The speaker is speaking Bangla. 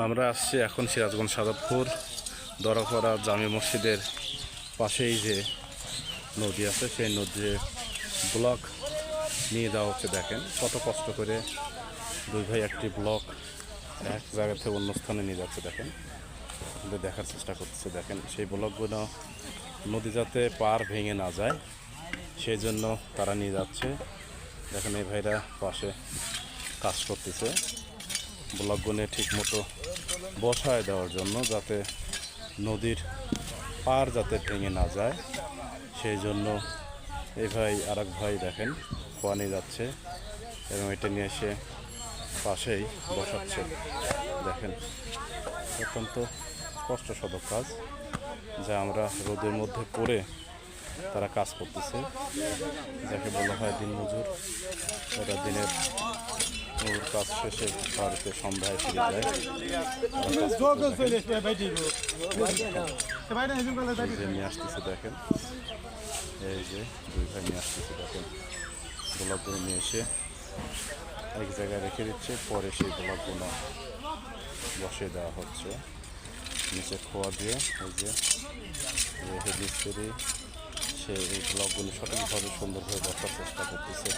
আমরা আসছি এখন সিরাজগঞ্জ সাদতপুর দরাপাড়া জামে মসজিদের পাশেই যে নদী আছে সেই নদীর ব্লক নিয়ে যাওয়া হচ্ছে। দেখেন কত কষ্ট করে দুই ভাই একটি ব্লক এক জায়গা থেকে অন্য স্থানে নিয়ে যাচ্ছে। দেখেন দেখার চেষ্টা করতেছে। দেখেন সেই ব্লকগুলো নদী যাতে পার ভেঙে না যায় সেই জন্য তারা নিয়ে যাচ্ছে। দেখেন এই ভাইরা পাশে কাজ করতেছে ব্লকগুলো ঠিক মতো বসায় দেওয়ার জন্য, যাতে নদীর পার যাতে ভেঙে না যায় সেই জন্য এই ভাই আর এক ভাই দেখেন খোয়া নিয়ে যাচ্ছে এবং এটা নিয়ে এসে পাশেই বসাচ্ছে। দেখেন অত্যন্ত কষ্টসাধক কাজ, যা আমরা রোদের মধ্যে পড়ে তারা কাজ করতেছে, যাকে বলা হয় দিনমজুর। ওরা দিনের কাজ শেষে বাড়িতে সন্ধ্যায় ফিরে যায়। নিয়ে আসতেছে দেখেন, এই যে দুই ভাই নিয়ে আসতেছে। দেখেন গোলাপগুলো নিয়ে এসে এক জায়গায় রেখে দিচ্ছে, পরে সেই গোলাপগুলো বসিয়ে দেওয়া হচ্ছে নিচে খোয়া দিয়ে। এই যে মিস্ত্রি সে এই ব্লকগুলো সঠিকভাবে সুন্দরভাবে বসার চেষ্টা করতেছে।